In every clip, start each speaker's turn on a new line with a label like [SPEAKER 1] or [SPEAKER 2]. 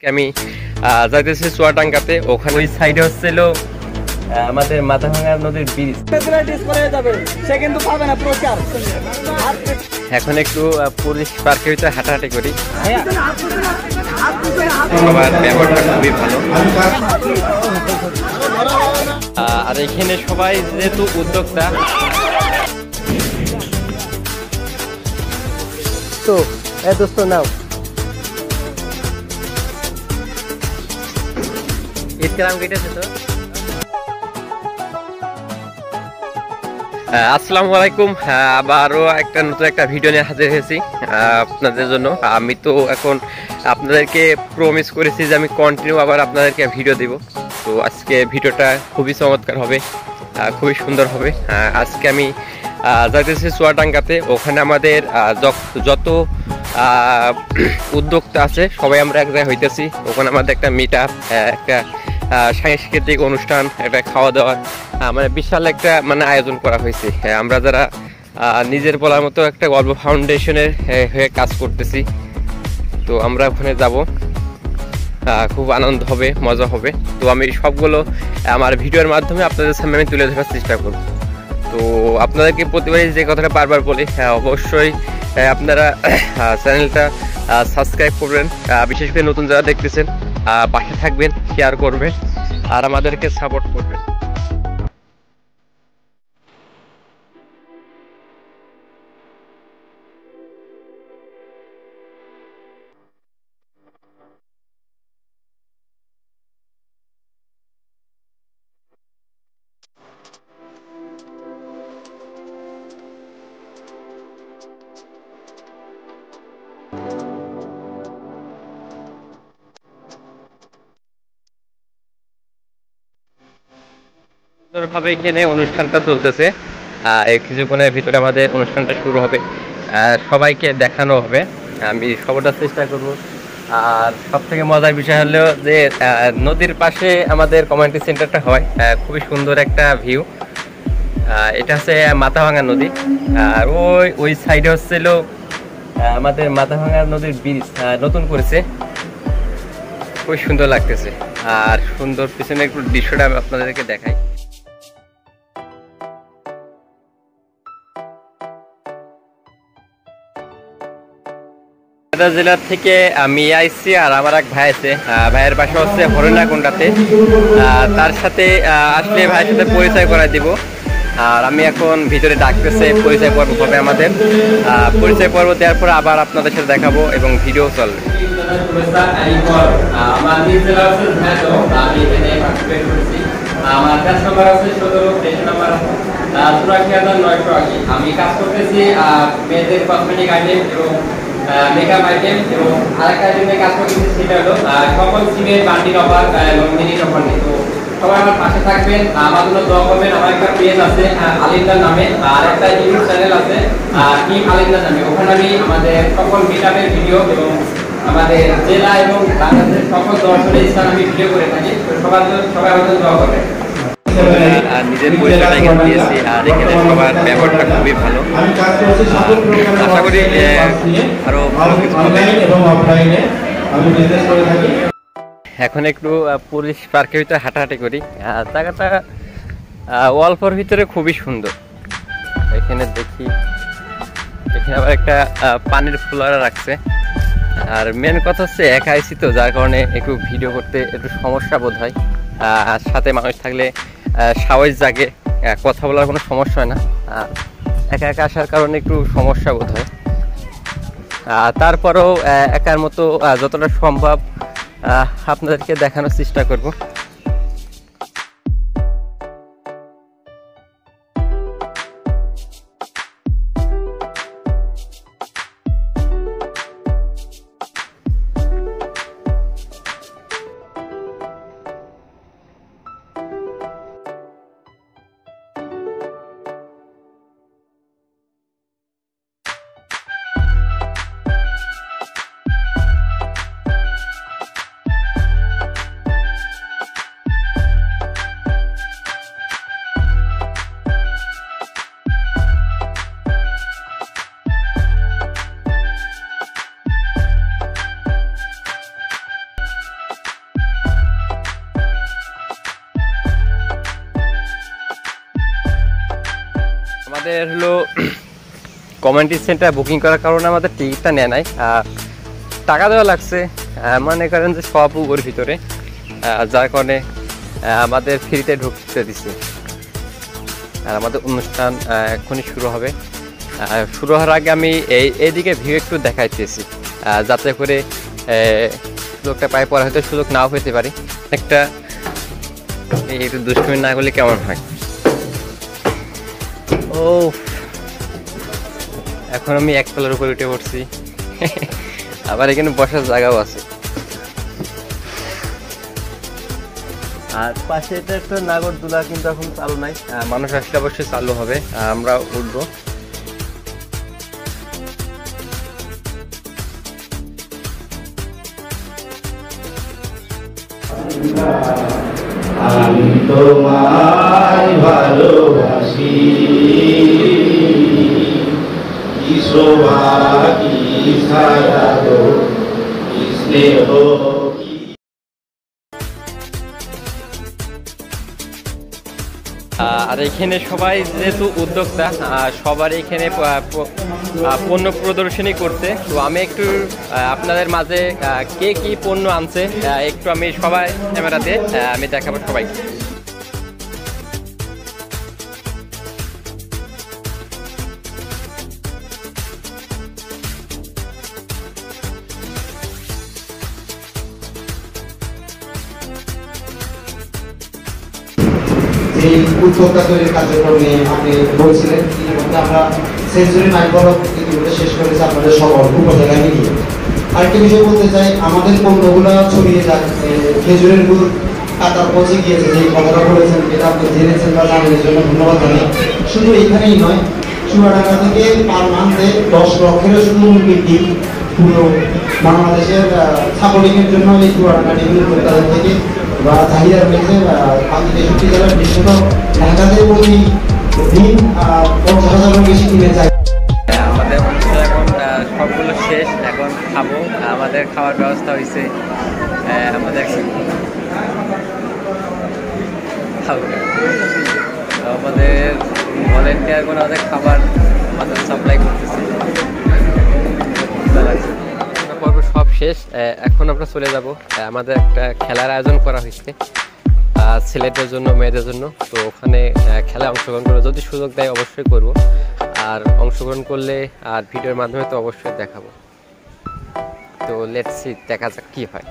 [SPEAKER 1] আমি যাইতেছি চুয়াডাঙ্গাতে। ওখানে ওই সাইডে হচ্ছিল আমাদের মাথাভাঙা নদীর ব্রিজ। এখন একটু পুলিশ পার্কের ভিতরে হাঁটাহাঁটি করি। সবার ব্যবহারটা খুবই ভালো। আর এখানে সবাই যেহেতু উদ্যোক্তা, তো দোস্ত নাও আসসালামু আলাইকুম। আবারও নতুন একটা ভিডিও নিয়ে হাজির হয়েছি আপনাদের জন্য। আমি তো এখন আপনাদেরকে প্রমিস করেছি যে আমি কন্টিনিউ আবার আপনাদেরকে ভিডিও দেব। তো আজকে ভিডিওটা খুবই চমৎকার হবে, খুবই সুন্দর হবে। আজকে আমি যাইতেছি চুয়াডাঙ্গাতে। ওখানে আমাদের যত উদ্যোক্তা আছে সবাই আমরা এক জায়গায় হইতেছি। ওখানে আমাদের একটা মিট আপ, একটা সাংস্কৃতিক অনুষ্ঠান, একটা খাওয়া দাওয়ার মানে বিশাল একটা আয়োজন করা হয়েছে। আমরা যারা নিজের বলার মতো একটা গল্প ফাউন্ডেশনের হয়ে কাজ করতেছি, তো আমরা ওখানে যাব। খুব আনন্দ হবে, মজা হবে। তো আমি সবগুলো আমার ভিডিওর মাধ্যমে আপনাদের সামনে আমি তুলে ধরার চেষ্টা করব। তো আপনাদেরকে প্রতিবারই যে কথাটা বারবার বলি, অবশ্যই আপনারা চ্যানেলটা সাবস্ক্রাইব করবেন। বিশেষ করে নতুন যারা দেখতেছেন পাশে থাকবেন, শেয়ার করবেন আর আমাদেরকে সাপোর্ট করবেন। সুন্দরভাবে এখানে অনুষ্ঠানটা চলতেছে। কিছুক্ষণের ভিতরে আমাদের অনুষ্ঠানটা শুরু হবে, সবাইকে দেখানো হবে। আমি সবটা চেষ্টা করব। আর সব থেকে মজার বিষয় হলো যে নদীর পাশে আমাদের কমিউনিটি সেন্টারটা হয়। খুবই সুন্দর একটা ভিউ। এটা হচ্ছে মাথাভাঙা নদী। আর ওই সাইডে হচ্ছিল আমাদের মাথাভাঙা নদীর ব্রিজ নতুন করেছে, খুবই সুন্দর লাগতেছে। আর সুন্দর পিছনে একটু দৃশ্যটা আমি আপনাদেরকে দেখাই। জেলা থেকে আমি আইছি আর আমার এক ভাই আছে। ভাইয়ের বাসা হচ্ছে হরিণাকুণ্ডাতে। তার সাথে আসলে ভাইয়ের সাথে পরিচয় করাই দিব। আর আমি এখন ভিতরে ডাকতেছে, পরিচয় পর্ব হবে আমাদের। পরিচয় পর্ব দেওয়ার পর আবার আপনাদের সাথে দেখাবো এবং ভিডিও চলবে। আমি কাজ করতেছি মেয়েদের কসমেটিক আইটেম এবং মেকআপ আইটেম, এবং আরেকটা আইটেমে কাজ করতেছি সেটা হলো সকল সিমের বান্ডিল অফার এবং মিনিট অফার নিয়ে। তো সবাই আমার পাশে থাকবেন, আমার জন্য দোয়া করবেন। আমার একটা পেজ আছে আলিন্দা নামে, আর একটা ইউটিউব চ্যানেল আছে টিম আলিন্দা নামে। ওখানে আমি আমাদের সকল মিটআপের ভিডিও এবং আমাদের জেলা এবং বাংলাদেশের সকল দর্শনের স্থান আমি ভিডিও করে থাকি। তো সবাই আমাদের দোয়া করবেন। আর নিজের পরিচয়টা এখানে দিয়েছি। আর এখানে সবার ব্যবহারটা খুবই ভালো। আশা করি আরো ভালো কিছু হবে। এখন একটু পুলিশ পার্কের ভিতরে হাঁটাহাঁটি করি। জায়গাটা অল্পর ভিতরে খুবই সুন্দর। এখানে দেখি, এখানে আবার একটা পানির ফুলারা রাখছে। আর মেন কথা হচ্ছে একা আইছি তো, যার কারণে একটু ভিডিও করতে একটু সমস্যা বোধ হয়। আর সাথে মানুষ থাকলে সাহস জাগে, কথা বলার কোনো সমস্যা হয় না। একা একা আসার কারণে একটু সমস্যা বোধ হয়। তারপরেও একার মতো যতটা সম্ভব আপনাদেরকে দেখানোর চেষ্টা করব। আমাদের হলো কমিউনিটি সেন্টার বুকিং করার কারণে আমাদের টিকিটটা নেয় নাই, টাকা দেওয়া লাগছে, মনে করেন যে সব ওর ভিতরে, যার কারণে আমাদের ফ্রিতে ঢুকতে দিচ্ছে। আর আমাদের অনুষ্ঠান এখনই শুরু হবে। শুরু হওয়ার আগে আমি এইদিকে ভিউ একটু দেখাইতেছি, যাতে করে সুযোগটা পাই, পরে হয়তো সুযোগ নাও পেতে পারি। একটা একটু দুষ্টুমি না করলে কেমন হয়। ও এখন আমি একতলার উপরে উঠে পড়ছি, আবার এখানে বসার জায়গাও আছে। আর পাশে এটা একটা নাগরদোলা, কিন্তু এখন চালু নাই, মানুষ আসলে অবশ্যই চালু হবে, আমরা উঠবো।
[SPEAKER 2] আমি তোমায় ভালোবাসি, কি শোভা কি ছায়া গো, কি স্নেহ।
[SPEAKER 1] আর এখানে সবাই যেহেতু উদ্যোক্তা, সবার এখানে পণ্য প্রদর্শনী করতে, তো আমি একটু আপনাদের মাঝে কে কি পণ্য আনছে একটু আমি সবাই ক্যামেরাতে আমি দেখাবো সবাইকে।
[SPEAKER 3] যে উদ্যোক্তা তৈরির কার্যক্রম নিয়ে আপনি বলছিলেন, ইতিমধ্যে আমরা সেঞ্চুরি নাইটবলক ইতিমধ্যে শেষ করেছি আপনাদের সকল উপজেলায় নিয়ে। আরেকটি বিষয় বলতে চাই, আমাদের পণ্যগুলো ছড়িয়ে যাক, খেজুরের গুড় কাতার পৌঁছে গিয়েছে, যে কথাটা বলেছেন এটা আপনি জেনেছেন বা জানেন, এর জন্য ধন্যবাদ জানাই। শুধু এখানেই নয়, চুয়াডাঙ্গা থেকে পার মান্থে 10 লক্ষেরও শুধু মুরগির ডিম পুরো বাংলাদেশের ছাগলিকের জন্য এই চুয়াডাঙ্গা ডিমের উৎপাদন থেকে বা চাহিদা রয়েছে। বাকি 63 জেলার বিশেষত ঢাকাতে প্রতি দিন 50,000-এর বেশি কিনে যায়।
[SPEAKER 1] আমাদের অনুষ্ঠান এখন সবগুলো শেষ, এখন খাবো। আমাদের খাওয়ার ব্যবস্থা হয়েছে, আমাদের আমাদের ভলেন্টিয়ার করে আমাদের খাবার আমাদের সাপ্লাই করতেছে। পর্ব সব শেষ, এখন আমরা চলে যাব। আমাদের একটা খেলার আয়োজন করা হয়েছে ছেলেদের জন্য, মেয়েদের জন্য, তো ওখানে খেলায় অংশগ্রহণ করে যদি সুযোগ দেয় অবশ্যই করব। আর অংশগ্রহণ করলে আর ভিডিওর মাধ্যমে তো অবশ্যই দেখাবো। তো লেটস সি, দেখা যাক কি হয়।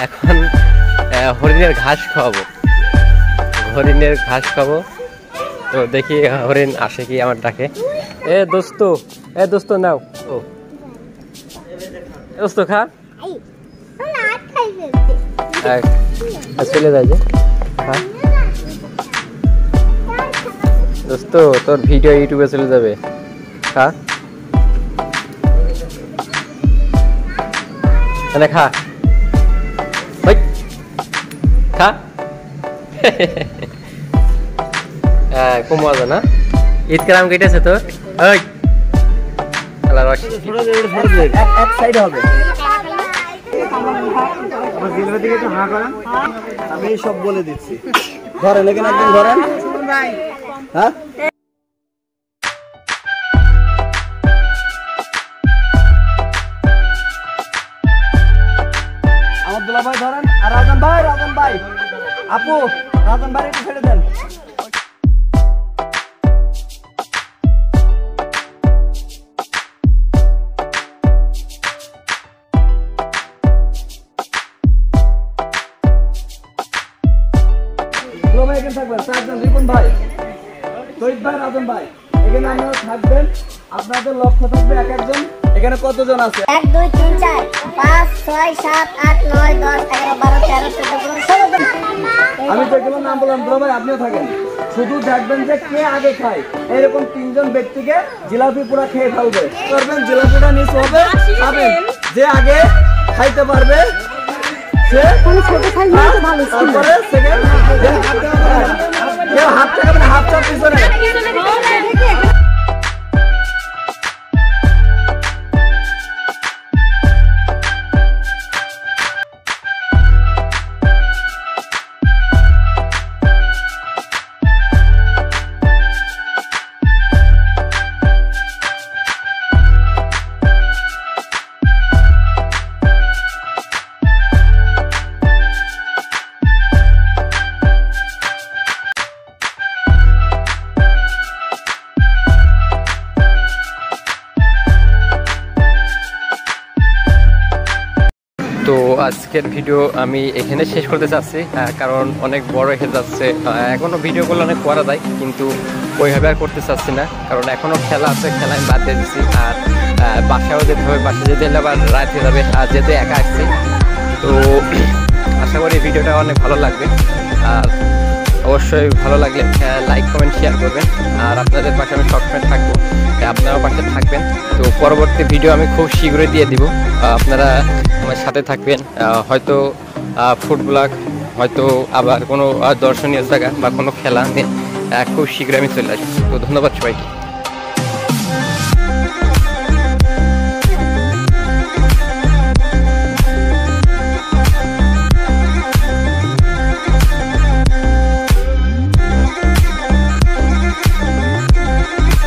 [SPEAKER 1] এখন হরিণের ঘাস খাওয়াবো, হরিণের ঘাস খাবো। তো দেখি হরিণ আসে কি আমার ডাকে। এ দোস্ত নাও, ও দোস্ত খা, চলে যায় যে দোস্ত, তোর ভিডিও ইউটিউবে চলে যাবে, খা খা খা। খুব মজা না? ঈদ কেরাম কেটেছে তোর?
[SPEAKER 4] এক সাইড হবে, আমি সব বলে দিচ্ছি। ধরেন এখানে একদম ধরেন, হ্যাঁ আমার দুলা ভাই ধরেন, আর রাজন ভাই আপু, রাজন ভাই একটু ছেড়ে দেন। থাকবেন চারজন, রিপন ভাই, শহীদ ভাই, রাজন ভাই, এখানে আপনারা থাকবেন। আপনাদের লক্ষ্য থাকবে এক একজন। এখানে কতজন আছে?
[SPEAKER 5] 1 2 3 4 5 6 7 8 9 10 11 12 13 14 15
[SPEAKER 4] আমি যেগুলো নাম বললাম দুলা ভাই আপনিও থাকেন। শুধু দেখবেন যে কে আগে খায়, এরকম 3 জন ব্যক্তিকে জিলাপি পুরা খেয়ে ফেলবে। করবেন জিলাপিটা নিচ হবে, খাবেন। যে আগে খাইতে পারবে সে ছোট খাইলে ভালো, তারপরে সেকেন্ড কেউ হাত চাকাবেন, হাত চাপ পিছনে।
[SPEAKER 1] তো আজকের ভিডিও আমি এখানে শেষ করতে চাচ্ছি, কারণ অনেক বড় হয়ে যাচ্ছে। এখনো ভিডিওগুলো অনেক করা যায়, কিন্তু ওইভাবে আর করতে চাচ্ছি না, কারণ এখনো খেলা আছে, খেলা আমি বাদ দিয়ে দিচ্ছি। আর বাসায়ও যেতে হবে, বাসায় যেতে হলে আবার রাত হয়ে যাবে, আর যেতে একা আসছি। তো আশা করি ভিডিওটা অনেক ভালো লাগবে, আর অবশ্যই ভালো লাগলে লাইক কমেন্ট শেয়ার করবেন। আর আপনাদের পাশে আমি সবসময় থাকবো, আপনারাও পাশে থাকবেন। তো পরবর্তী ভিডিও আমি খুব শীঘ্রই দিয়ে দিব, আপনারা আমার সাথে থাকবেন। হয়তো ফুড ব্লগ, হয়তো আবার কোনো দর্শনীয় জায়গা বা কোনো খেলা নিয়ে খুব শীঘ্রই আমি চলে আসবো। তো ধন্যবাদ সবাইকে।